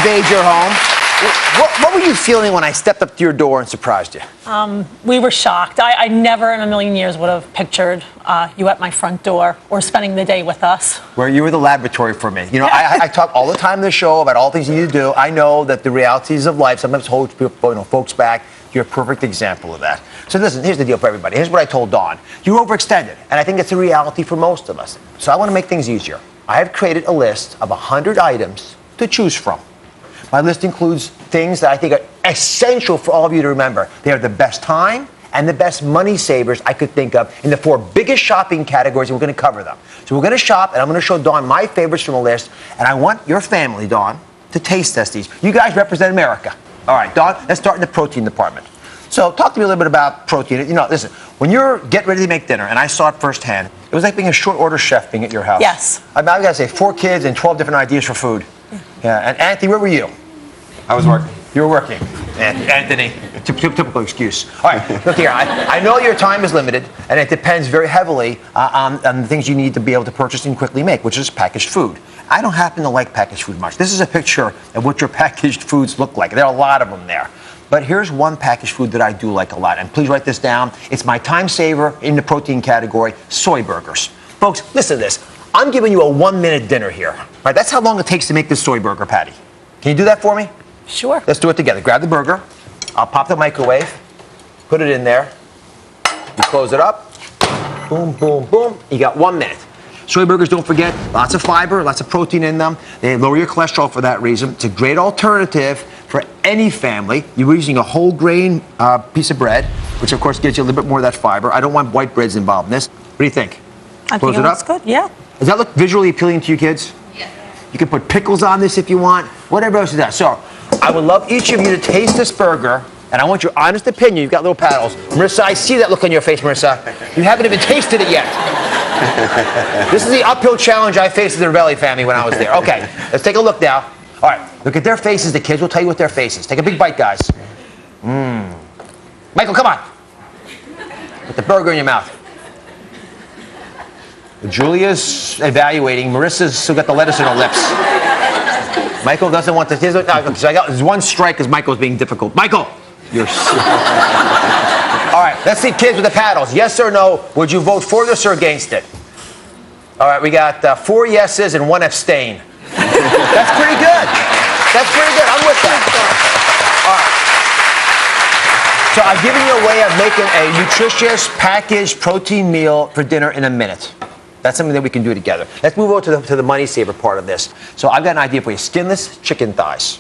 invade your home. What were you feeling when I stepped up to your door and surprised you? We were shocked. I never in a million years would have pictured you at my front door or spending the day with us. Where you were the laboratory for me. You know, I talk all the time in the show about all the things you need to do. I know that the realities of life sometimes hold people, folks back. You're a perfect example of that. So listen, here's the deal for everybody. Here's what I told Dawn. You're overextended, and I think it's a reality for most of us. So I want to make things easier. I have created a list of 100 items to choose from. My list includes things that I think are essential for all of you to remember. They are the best time and the best money savers I could think of in the 4 biggest shopping categories, and we're going to cover them. So we're going to shop, and I'm going to show Dawn my favorites from the list, and I want your family, Dawn, to taste test these. You guys represent America. All right, Dawn, let's start in the protein department. So talk to me a little bit about protein. You know, listen, when you're getting ready to make dinner, and I saw it firsthand, it was like being a short order chef being at your house. Yes. I've got to say, 4 kids and 12 different ideas for food. Yeah, and Anthony, where were you? I was working. You were working. Anthony, typical excuse. All right, look here. I know your time is limited, and it depends very heavily on the things you need to be able to purchase and quickly make, which is packaged food. I don't happen to like packaged food much. This is a picture of what your packaged foods look like. There are a lot of them there. But here's one packaged food that I do like a lot, and please write this down. It's my time saver in the protein category, soy burgers. Folks, listen to this. I'm giving you a 1-minute dinner here. Right? That's how long it takes to make this soy burger patty. Can you do that for me? Sure. Let's do it together. Grab the burger. I'll pop the microwave. Put it in there. You close it up. Boom, boom, boom. You got 1 minute. Soy burgers, don't forget, lots of fiber, lots of protein in them. They lower your cholesterol for that reason. It's a great alternative for any family. You're using a whole grain piece of bread, which of course gives you a little bit more of that fiber. I don't want white breads involved in this. What do you think? I think it looks good, yeah. Does that look visually appealing to you kids? Yeah. You can put pickles on this if you want, whatever else you do. So I would love each of you to taste this burger, and I want your honest opinion. You've got little paddles. Marissa, I see that look on your face, Marissa. You haven't even tasted it yet. This is the uphill challenge I faced with the Ravelli family when I was there. Okay, let's take a look now. All right, look at their faces. The kids will tell you what their faces. Take a big bite, guys. Michael, come on. Put the burger in your mouth. Julia's evaluating. Marissa's still got the lettuce in her lips. Michael doesn't want to. So I got there's 1 strike because Michael's being difficult. Michael, you're. All right, let's see, kids with the paddles. Yes or no? Would you vote for this or against it? All right, we got 4 yeses and 1 abstain. That's pretty good. That's pretty good. I'm with that. All right. So I've given you a way of making a nutritious, packaged protein meal for dinner in a minute. That's something that we can do together. Let's move on to the money saver part of this. So I've got an idea for you. Skinless chicken thighs.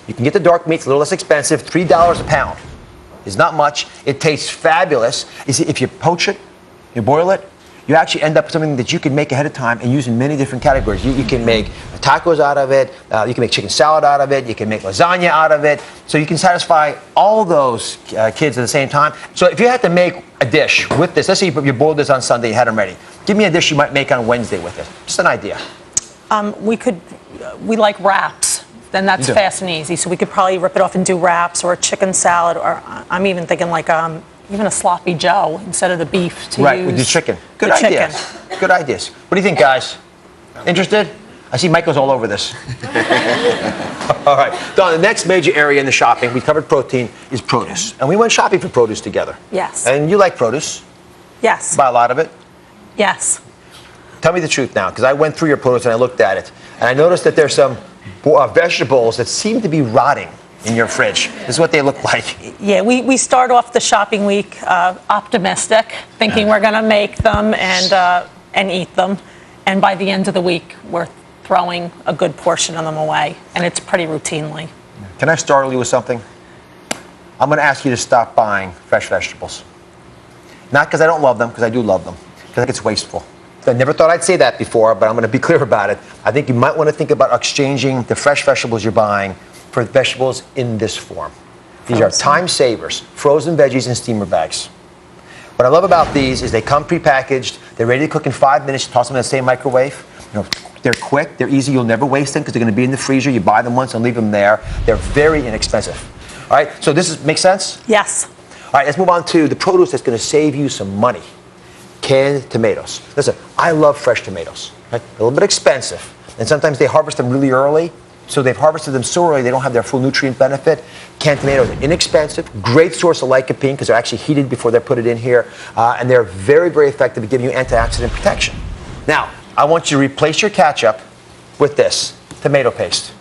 You can get the dark meats, a little less expensive, $3 a pound. It's not much. It tastes fabulous. You see, if you poach it, you boil it, you actually end up with something that you can make ahead of time and use in many different categories. You can make tacos out of it. You can make chicken salad out of it. You can make lasagna out of it. So you can satisfy all those kids at the same time. So if you had to make a dish with this, let's say you boiled this on Sunday, you had them ready. Give me a dish you might make on Wednesday with it. Just an idea. We like wraps. Then that's fast and easy. So we could probably rip it off and do wraps or a chicken salad, or I'm even thinking like even a sloppy Joe instead of the beef to right, use. with the chicken. Good ideas. Chicken. Good ideas. What do you think, guys? Interested? I see Michael's all over this. All right. Dawn, the next major area in the shopping, we covered protein, is produce. And we went shopping for produce together. Yes. And you like produce? Yes. Buy a lot of it? Yes. Tell me the truth now, because I went through your produce and I looked at it. And I noticed that there's some vegetables that seem to be rotting in your fridge. This is what they look like. Yeah, we start off the shopping week optimistic, thinking we're going to make them and eat them. And by the end of the week, we're throwing a good portion of them away. And it's pretty routinely. Can I startle you with something? I'm going to ask you to stop buying fresh vegetables. Not because I don't love them, because I do love them. Because I think it's wasteful. I never thought I'd say that before, but I'm going to be clear about it. I think you might want to think about exchanging the fresh vegetables you're buying for vegetables in this form. These are time savers, frozen veggies in steamer bags. What I love about these is they come prepackaged. They're ready to cook in 5 minutes. Toss them in the same microwave. You know, they're quick. They're easy. You'll never waste them because they're going to be in the freezer. You buy them once and leave them there. They're very inexpensive. All right. So this makes sense? Yes. All right. Let's move on to the produce that's going to save you some money. Canned tomatoes. Listen, I love fresh tomatoes. Right? A little bit expensive, and sometimes they harvest them really early. So they've harvested them so early, they don't have their full nutrient benefit. Canned tomatoes are inexpensive, great source of lycopene because they're actually heated before they're put it in here. And they're very, very effective at giving you antioxidant protection. Now, I want you to replace your ketchup with this, tomato paste.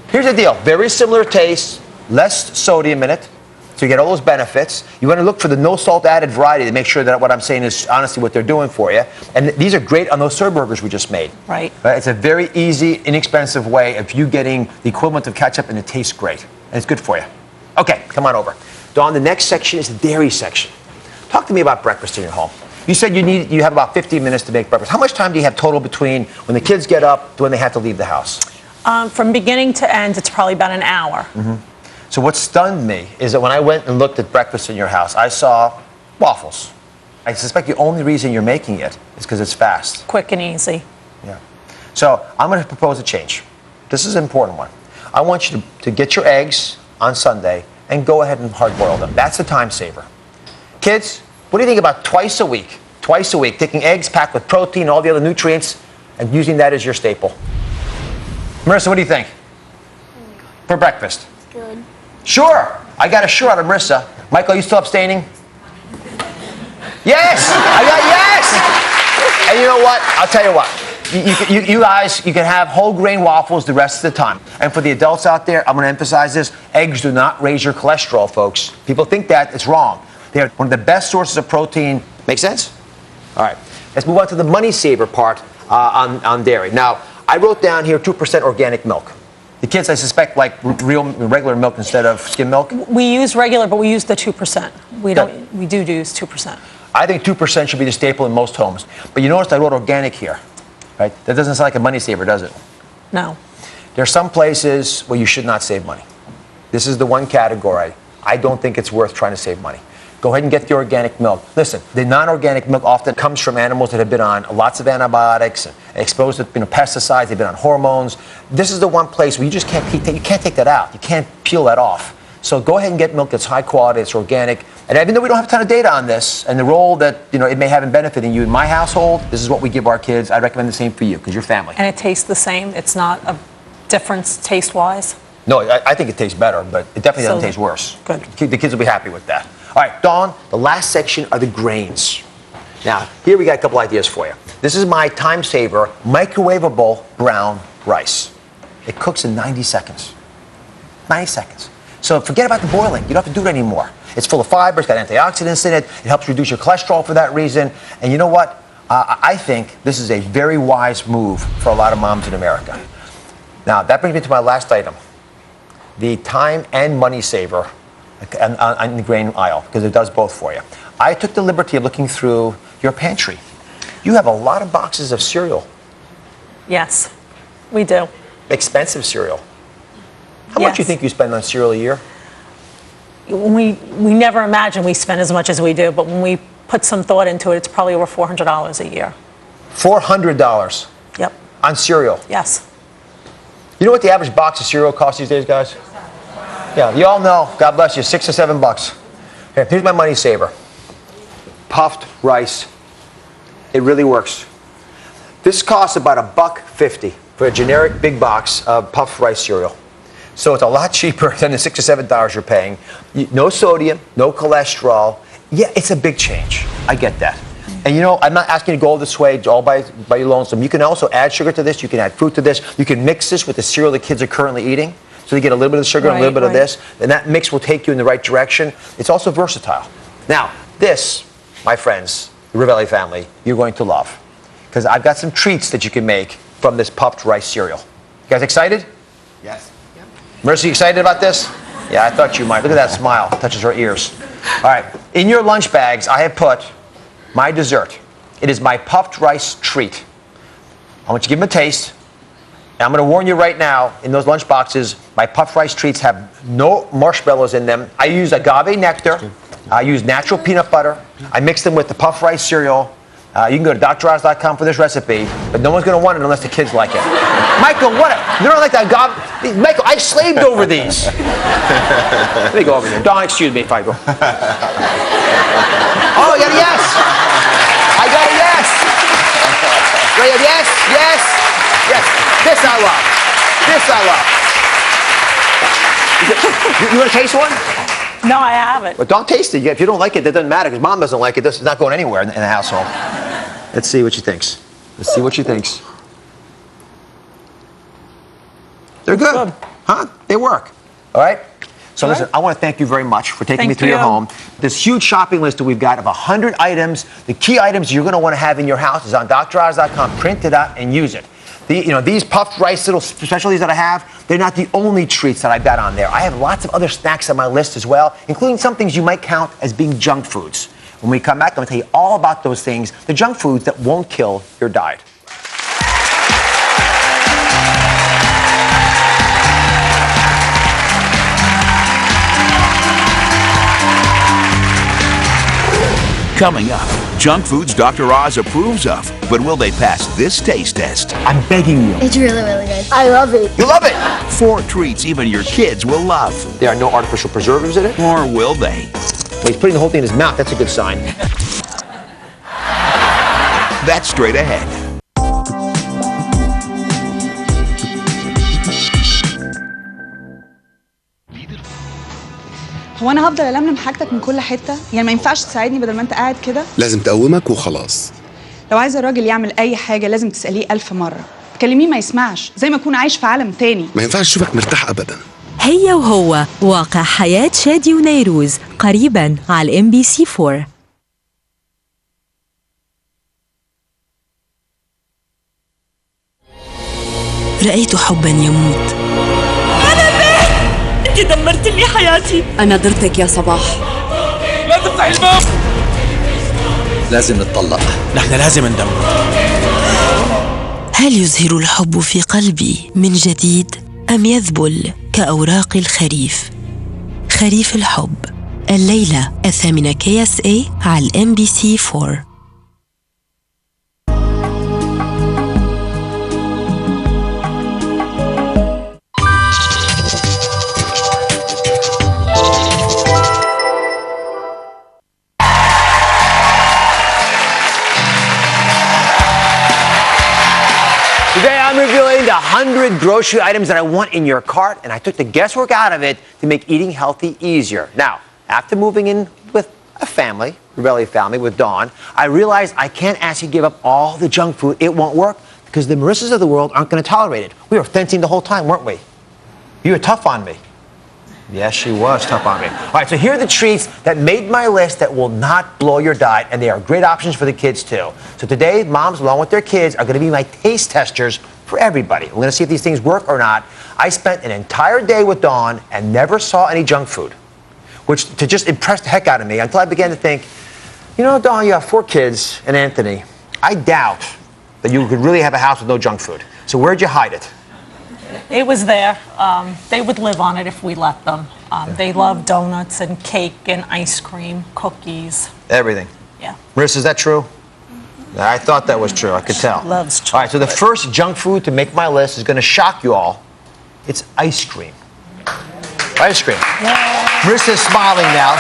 Here's the deal, very similar taste, less sodium in it, so you get all those benefits. You want to look for the no salt added variety to make sure that what I'm saying is honestly what they're doing for you. And these are great on those Sir burgers we just made. Right. It's a very easy, inexpensive way of you getting the equivalent of ketchup, and it tastes great. And it's good for you. Okay, come on over. Dawn, the next section is the dairy section. Talk to me about breakfast in your home. You said you have about 15 minutes to make breakfast. How much time do you have total between when the kids get up to when they have to leave the house? From beginning to end, it's probably about an hour. Mm-hmm. So what stunned me is that when I went and looked at breakfast in your house, I saw waffles. I suspect the only reason you're making it is because it's fast. Quick and easy. Yeah. So I'm going to propose a change. This is an important one. I want you to get your eggs on Sunday and go ahead and hard boil them. That's the time saver. Kids, what do you think about twice a week, taking eggs packed with protein and all the other nutrients and using that as your staple? Marissa, what do you think? For breakfast? Good. Sure. I got a sure out of Marissa. Michael, are you still abstaining? Yes! I got yes! And you know what? I'll tell you what. You guys, you can have whole grain waffles the rest of the time. And for the adults out there, I'm going to emphasize this. Eggs do not raise your cholesterol, folks. People think that. It's wrong. They're one of the best sources of protein. Make sense? All right. Let's move on to the money saver part on dairy. Now, I wrote down here 2% organic milk. The kids, I suspect, like regular milk instead of skim milk. We use regular, but we use the 2%. We do use 2%. I think 2% should be the staple in most homes. But you noticed I wrote organic here, right? That doesn't sound like a money saver, does it? No. There are some places where you should not save money. This is the one category. I don't think it's worth trying to save money. Go ahead and get the organic milk. Listen, the non-organic milk often comes from animals that have been on lots of antibiotics and exposed to pesticides. They've been on hormones. This is the one place where you just can't take that out. You can't peel that off. So go ahead and get milk that's high quality, it's organic. And even though we don't have a ton of data on this and the role that it may have in benefiting you, in my household, this is what we give our kids. I'd recommend the same for you because you're family. And it tastes the same? It's not a difference taste-wise? No, I think it tastes better, but it definitely doesn't taste worse. Good. The kids will be happy with that. All right, Dawn, the last section are the grains. Now, here we got a couple ideas for you. This is my time saver, microwavable brown rice. It cooks in 90 seconds. 90 seconds. So forget about the boiling. You don't have to do it anymore. It's full of fiber. It's got antioxidants in it. It helps reduce your cholesterol for that reason. And you know what? I think this is a very wise move for a lot of moms in America. Now, that brings me to my last item. The time and money saver on the grain aisle, because it does both for you. I took the liberty of looking through your pantry. You have a lot of boxes of cereal. Yes, we do. Expensive cereal. How much do you think you spend on cereal a year? We never imagine we spend as much as we do, but when we put some thought into it, it's probably over $400 a year. $400? Yep. On cereal? Yes. You know what the average box of cereal costs these days, guys? Yeah, you all know, God bless you, $6 or $7. Here, here's my money saver. Puffed rice. It really works. This costs about $1.50 for a generic big box of puffed rice cereal. So it's a lot cheaper than the $6 or $7 you're paying. No sodium, no cholesterol. Yeah, it's a big change. I get that. And I'm not asking you to go this way all by your lonesome. You can also add sugar to this. You can add fruit to this. You can mix this with the cereal the kids are currently eating. So you get a little bit of sugar and a little bit of this. And that mix will take you in the right direction. It's also versatile. Now, this, my friends, the Rivelli family, you're going to love. Because I've got some treats that you can make from this puffed rice cereal. You guys excited? Yes. Yep. Marissa, you excited about this? Yeah, I thought you might. Look at that smile. It touches her ears. All right. In your lunch bags, I have put my dessert. It is my puffed rice treat. I want you to give them a taste. And I'm going to warn you right now, in those lunch boxes, my puffed rice treats have no marshmallows in them. I use agave nectar. I use natural peanut butter. I mix them with the puffed rice cereal. You can go to DrOz.com for this recipe, but no one's going to want it unless the kids like it. Michael, you don't like the agave? Michael, I slaved over these. Let me go over here. Don, excuse me if I go. Oh, I got a yes. I got a yes. Yes, yes, yes. This I love. This I love. You want to taste one? No, I haven't. But don't taste it. If you don't like it, that doesn't matter because Mom doesn't like it. It's not going anywhere in the household. Let's see what she thinks. Let's see what she thinks. They're good. Huh? They work. All right? So listen, I want to thank you very much for taking me through your home. This huge shopping list that we've got of 100 items. The key items you're going to want to have in your house is on DrOz.com. Print it out and use it. These puffed rice little specialties that I have, they're not the only treats that I've got on there. I have lots of other snacks on my list as well, including some things you might count as being junk foods. When we come back, I'm going to tell you all about those things, the junk foods that won't kill your diet. Coming up, junk foods Dr. Oz approves of, but will they pass this taste test? I'm begging you. It's really, really good. I love it. You love it! 4 treats even your kids will love. There are no artificial preservatives in it. Or will they? Well, he's putting the whole thing in his mouth. That's a good sign. That's straight ahead. هو انا هفضل الملم حاجتك من كل حته؟ يعني ما ينفعش تساعدني بدل ما انت قاعد كده؟ لازم تقومك وخلاص. لو عايز الراجل يعمل اي حاجه لازم تساليه 1000 مره. تكلميه ما يسمعش، زي ما يكون عايش في عالم تاني. ما ينفعش اشوفك مرتاح ابدا. هي وهو واقع حياة شادي ونيروز قريبا على MBC4. رأيت حبا يموت. انت دمرت لي حياتي. أنا ضرتك يا صباح. لا تفتحي الباب. لازم نتطلق. نحن لازم ندمر. هل يزهر الحب في قلبي من جديد أم يذبل كأوراق الخريف؟ خريف الحب الليلة 8 KSA على MBC4. Today I'm revealing the 100 grocery items that I want in your cart, and I took the guesswork out of it to make eating healthy easier. Now, after moving in with a family, Rebelli family, with Dawn, I realized I can't ask you to give up all the junk food. It won't work because the Marissas of the world aren't going to tolerate it. We were fencing the whole time, weren't we? You were tough on me. Yes, she was tough on me. All right, so here are the treats that made my list that will not blow your diet, and they are great options for the kids, too. So today, moms, along with their kids, are going to be my taste testers for everybody. We're going to see if these things work or not. I spent an entire day with Dawn and never saw any junk food, which to just impress the heck out of me until I began to think, you know, Dawn, you have 4 kids and Anthony. I doubt that you could really have a house with no junk food. So where'd you hide it? It was there. They would live on it if we let them. They love donuts and cake and ice cream, cookies. Everything. Yeah. Marissa, is that true? I thought that was true. I could tell. Loves chocolate. All right, so the first junk food to make my list is going to shock you all. It's ice cream. Ice cream. Marissa's smiling now.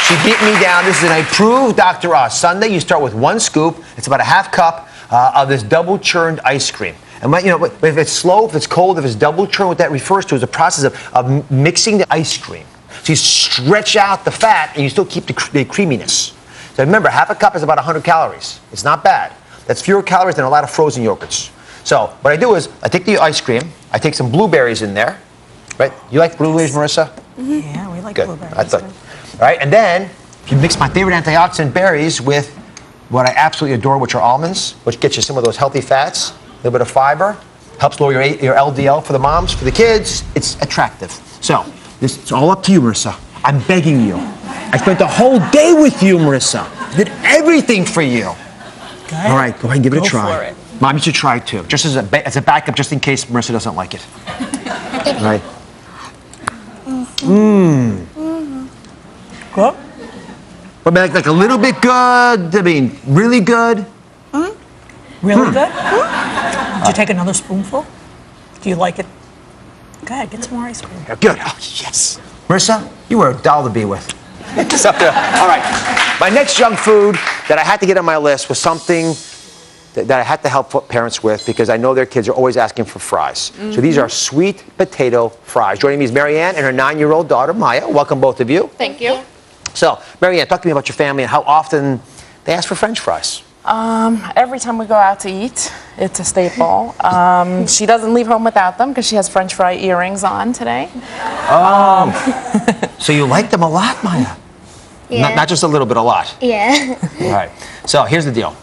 She beat me down. This is an approved Dr. Oz Sunday. You start with 1 scoop. It's about a half cup of this double churned ice cream. And if it's slow, if it's cold, if it's double churned, what that refers to is the process of mixing the ice cream. So you stretch out the fat and you still keep the creaminess. So remember, half a cup is about 100 calories. It's not bad. That's fewer calories than a lot of frozen yogurts. So what I do is I take the ice cream, I take some blueberries in there. Right? You like blueberries, Marissa? Mm-hmm. Yeah, we like Good. blueberries. I thought. All right, and then you mix my favorite antioxidant berries with what I absolutely adore, which are almonds, which gets you some of those healthy fats, a little bit of fiber, helps lower your LDL for the moms, for the kids. It's attractive. So it's all up to you, Marissa. I'm begging you. I spent the whole day with you, Marissa. Did everything for you. Good. All right, go ahead and give it a try. For it. Mom, you should try it too, just as a backup, just in case Marissa doesn't like it. All right. Good. But like a little bit good. I mean, really good. Really good? Did you take another spoonful? Do you like it? Go ahead, get some more ice cream. Yeah, good. Oh, yes. Marissa, you were a doll to be with. All right. My next junk food that I had to get on my list was something that I had to help parents with because I know their kids are always asking for fries. So these are sweet potato fries. Joining me is Marianne and her 9-year-old daughter, Maya. Welcome, both of you. Thank you. So, Marianne, talk to me about your family and how often they ask for French fries. Every time we go out to eat, it's a staple. She doesn't leave home without them because she has French fry earrings on today. So you like them a lot, Maya? Yeah. Not just a little bit, a lot. Yeah. All right. So here's the deal.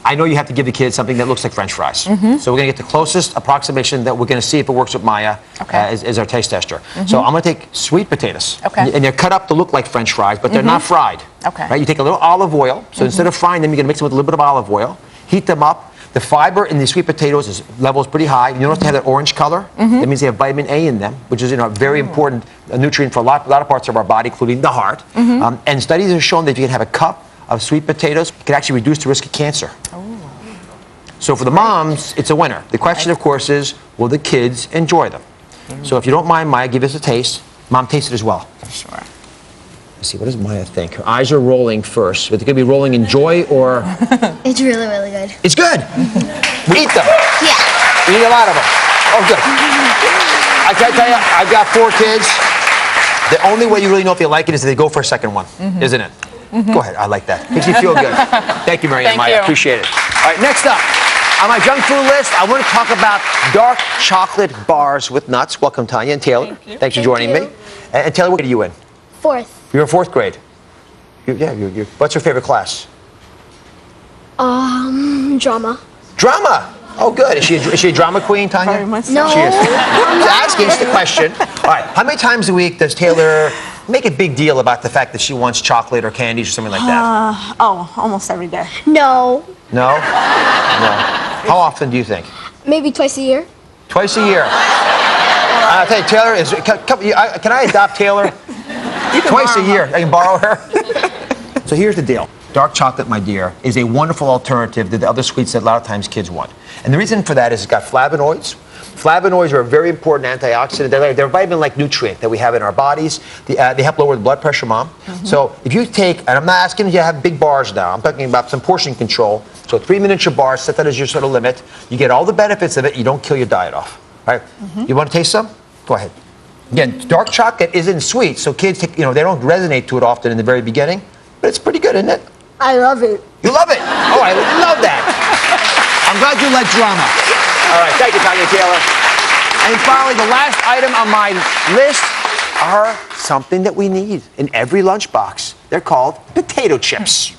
I know you have to give the kids something that looks like French fries. So we're going to get the closest approximation that we're going to see if it works with Maya as our taste tester. So I'm going to take sweet potatoes. Okay. And they're cut up to look like French fries, but they're not fried. Okay. Right? You take a little olive oil. So instead of frying them, you're going to mix them with a little bit of olive oil. Heat them up. The fiber in these sweet potatoes level is pretty high. You notice they have that orange color? That means they have vitamin A in them, which is a very important nutrient for a lot of parts of our body, including the heart. And studies have shown that if you can have a cup of sweet potatoes, it can actually reduce the risk of cancer. So for the moms, it's a winner. The question, of course, is, will the kids enjoy them? So if you don't mind, Maya, give us a taste. Mom, taste it as well. Sure. Let's see, what does Maya think? Her eyes are rolling first, but they could be rolling in joy or... It's really, really good. It's good. We eat them. Yeah. We eat a lot of them. Oh, good. I can tell you, I've got 4 kids. The only way you really know if you like it is if they go for a second one, isn't it? Go ahead, I like that. Makes me feel good. Thank you, Marianne, Thank Maya. you. Appreciate it. All right, next up, on my junk food list, I want to talk about dark chocolate bars with nuts. Welcome, Tanya and Taylor. Thanks for joining me. And Taylor, what grade are you in? 4th. You're in 4th grade. What's your favorite class? Drama. Drama. Oh, good. Is she a drama queen, Tanya? Very much so. No. She is. Just asking, it's the question. All right, how many times a week does Taylor make a big deal about the fact that she wants chocolate or candies or something like that? Almost every day. No. No? No. How often do you think? Maybe twice a year. Twice a year. I'll tell you, Taylor is... Can I adopt Taylor? Twice a year. I can borrow her? So here's the deal. Dark chocolate, my dear, is a wonderful alternative to the other sweets that a lot of times kids want. And the reason for that is it's got flavonoids. Flavonoids are a very important antioxidant. They're a vitamin-like nutrient that we have in our bodies. They help lower the blood pressure, Mom. So if you take, and I'm not asking you to have big bars now, I'm talking about some portion control. So 3 miniature bars, set that as your sort of limit. You get all the benefits of it. You don't kill your diet off. All right? You want to taste some? Go ahead. Again, dark chocolate isn't sweet, so kids, they don't resonate to it often in the very beginning. But it's pretty good, isn't it? I love it. You love it? Oh, I love that. I'm glad you like drama. All right, thank you, Tanya Taylor. And finally, the last item on my list are something that we need in every lunchbox. They're called potato chips.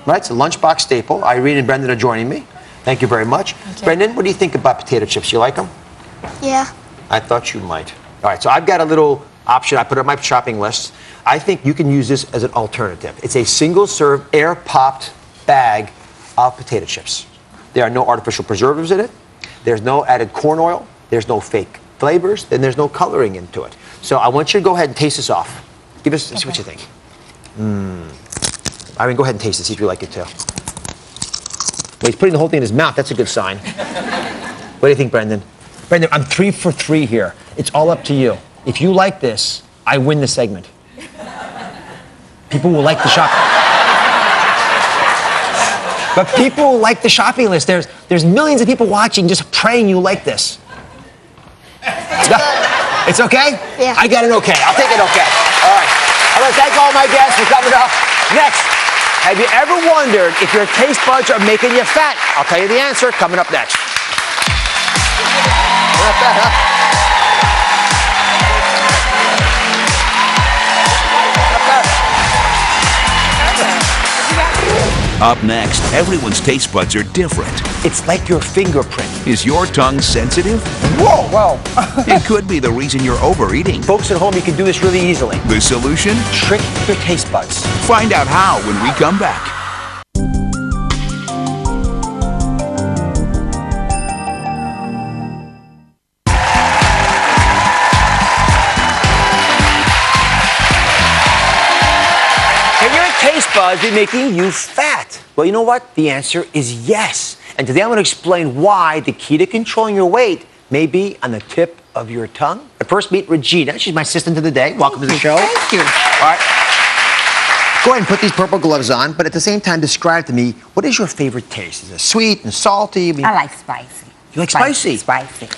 Right? It's a lunchbox staple. Irene and Brendan are joining me. Thank you very much. Brendan, what do you think about potato chips? You like them? Yeah. I thought you might. All right, so I've got a little option. I put it on my shopping list. I think you can use this as an alternative. It's a single-serve, air-popped bag of potato chips. There are no artificial preservatives in it. There's no added corn oil. There's no fake flavors. And there's no coloring into it. So I want you to go ahead and taste this off. See what you think. I mean, go ahead and taste it. See if you like it too. Well, he's putting the whole thing in his mouth. That's a good sign. What do you think, Brendan? Brendan, I'm 3 for 3 here. It's all up to you. If you like this, I win the segment. People will like the shopping. But people will like the shopping list. There's millions of people watching just praying you like this. It's okay? Yeah. I got an okay. I'll take it okay. All right. I want to thank all my guests for coming up. Next, have you ever wondered if your taste buds are making you fat? I'll tell you the answer coming up next. Up next, everyone's taste buds are different. It's like your fingerprint. Is your tongue sensitive? Whoa. It could be the reason you're overeating. Folks at home, you can do this really easily. The solution? Trick your taste buds. Find out how when we come back. Can your taste buds be making you fat? Well, you know what? The answer is yes. And today I'm going to explain why the key to controlling your weight may be on the tip of your tongue. But first, meet Regina. She's my assistant of the day. Welcome to the show. Thank you. All right. Go ahead and put these purple gloves on, but at the same time, describe to me, what is your favorite taste? Is it sweet and salty? I like spicy. You like spicy? Spicy.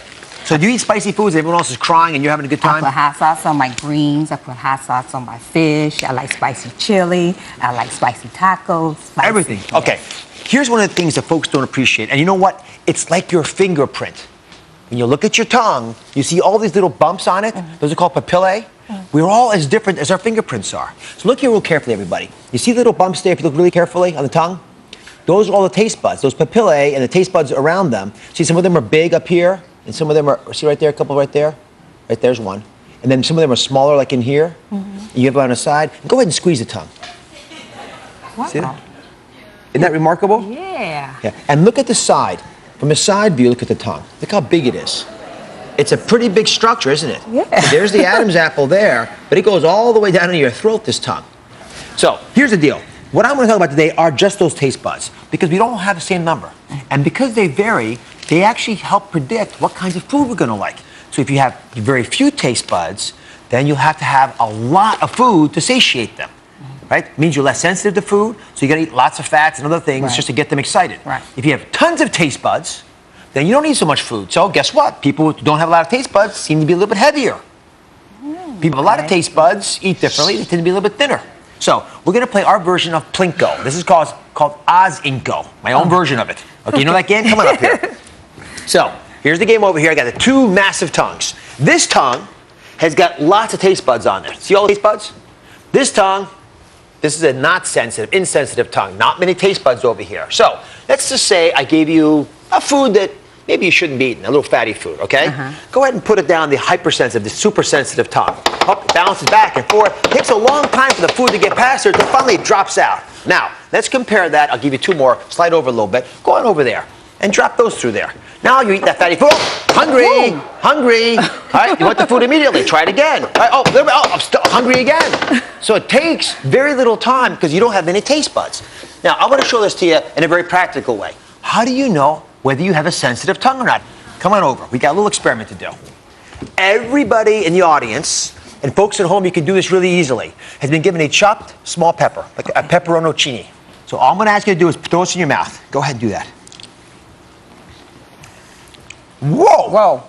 So do you eat spicy foods? Everyone else is crying and you're having a good time? I put hot sauce on my greens. I put hot sauce on my fish. I like spicy chili. I like spicy tacos. Spicy. Everything. Yes. Okay. Here's one of the things that folks don't appreciate. And you know what? It's like your fingerprint. When you look at your tongue, you see all these little bumps on it. Those are called papillae. We're all as different as our fingerprints are. So look here real carefully, everybody. You see the little bumps there if you look really carefully on the tongue? Those are all the taste buds. Those papillae and the taste buds around them. See, some of them are big up here, and some of them are, see right there, a couple right there? Right there's one. And then some of them are smaller, like in here. You have it on the side. Go ahead and squeeze the tongue. Wow. See that? Isn't that remarkable? Yeah. Yeah. And look at the side. From a side view, look at the tongue. Look how big it is. It's a pretty big structure, isn't it? Yeah. So there's the Adam's apple there, but it goes all the way down into your throat, this tongue. So here's the deal. What I'm going to talk about today are just those taste buds, because we don't have the same number. And because they vary, they actually help predict what kinds of food we're going to like. So if you have very few taste buds, then you'll have to have a lot of food to satiate them. Right? It means you're less sensitive to food, so you got to eat lots of fats and other things just to get them excited. Right. If you have tons of taste buds, then you don't need so much food. So guess what? People who don't have a lot of taste buds seem to be a little bit heavier. People with a lot of taste buds eat differently. They tend to be a little bit thinner. So we're going to play our version of Plinko. This is called Oz Inko, my own version of it. Okay, you know that game? Come on up here. So here's the game over here. I got the two massive tongues. This tongue has got lots of taste buds on there. See all the taste buds? This tongue, this is a not sensitive, insensitive tongue. Not many taste buds over here. So let's just say I gave you a food that maybe you shouldn't be eating, a little fatty food, okay? Go ahead and put it down the hypersensitive, the super-sensitive tongue. Up, it bounces back and forth. It takes a long time for the food to get past there until finally it drops out. Now, let's compare that. I'll give you two more. Slide over a little bit. Go on over there and drop those through there. Now you eat that fatty food. Oh, hungry, hungry. All right, you want the food immediately. Try it again. All right, oh, I'm still hungry again. So it takes very little time because you don't have any taste buds. Now, I'm going to show this to you in a very practical way. How do you know whether you have a sensitive tongue or not? Come on over. We got a little experiment to do. Everybody in the audience, and folks at home, you can do this really easily, has been given a chopped small pepper, like a pepperoncini. So all I'm going to ask you to do is throw this in your mouth. Go ahead and do that. Whoa! Whoa.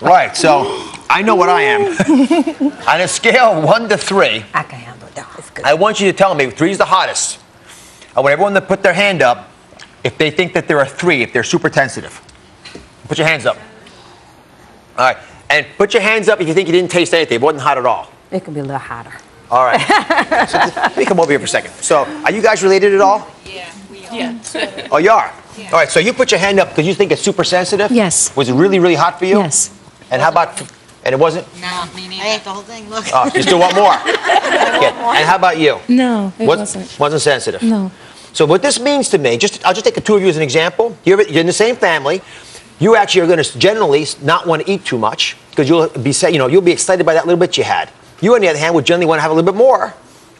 Right, so I know what I am. On a scale of 1 to 3, I can handle that. It's good. I want you to tell me 3 is the hottest. I want everyone to put their hand up if they think that they're a 3, if they're super sensitive. Put your hands up. All right, and put your hands up if you think you didn't taste anything. It wasn't hot at all. It can be a little hotter. All right. So let me come over here for a second. So, are you guys related at all? Yeah, we are. Yeah. Oh, you are? Yeah. All right, so you put your hand up because you think it's super sensitive? Yes. Was it really, really hot for you? Yes. And how about, and it wasn't? No, me neither. I ate the whole thing. Look. Oh, you still want more? Okay. And how about you? No, it wasn't. Wasn't sensitive? No. So what this means to me, I'll just take the two of you as an example. You're in the same family. You actually are going to generally not want to eat too much because you'll be excited by that little bit you had. You, on the other hand, would generally want to have a little bit more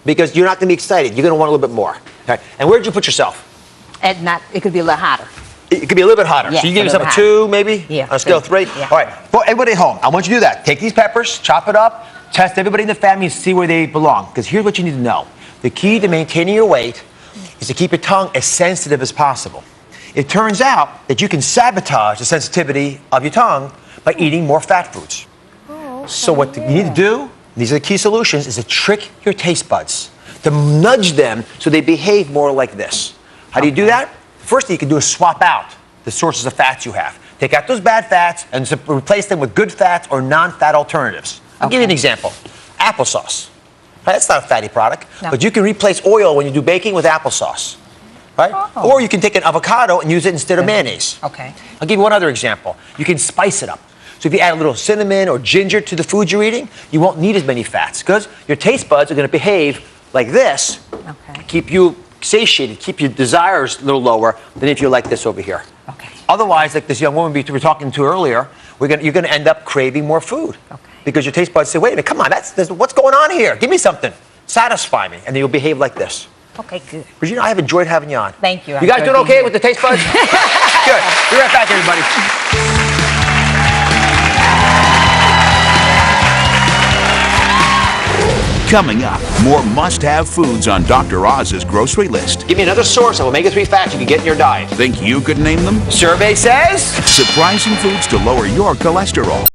because you're not going to be excited. You're going to want a little bit more. Okay. And where did you put yourself? It could be a little hotter. It could be a little bit hotter. Yeah, so you give a yourself a little 2, maybe? Yeah, On a scale of 3? Yeah. All right. For everybody at home, I want you to do that. Take these peppers, chop it up, test everybody in the family and see where they belong. Because here's what you need to know. The key to maintaining your weight is to keep your tongue as sensitive as possible. It turns out that you can sabotage the sensitivity of your tongue by eating more fat foods. So what you need to do, these are the key solutions, is to trick your taste buds, to nudge them so they behave more like this. How do you do that? First thing you can do is swap out the sources of fats you have. Take out those bad fats and replace them with good fats or non-fat alternatives. I'll give you an example. Applesauce. Right, that's not a fatty product, but you can replace oil when you do baking with applesauce. Right? Or you can take an avocado and use it instead of mayonnaise. Okay. I'll give you one other example. You can spice it up. So if you add a little cinnamon or ginger to the food you're eating, you won't need as many fats because your taste buds are going to behave like this, keep you satiated, keep your desires a little lower than if you're like this over here. Okay. Otherwise, like this young woman we were talking to earlier, you're going to end up craving more food because your taste buds say, wait a minute, come on, what's going on here? Give me something. Satisfy me. And then you'll behave like this. Okay, good. Regina, I have enjoyed having you on. Thank you. You guys doing okay with the taste buds? Good. Be right back, everybody. Coming up, more must-have foods on Dr. Oz's grocery list. Give me another source of omega-3 fats you can get in your diet. Think you could name them? Survey says... Surprising foods to lower your cholesterol.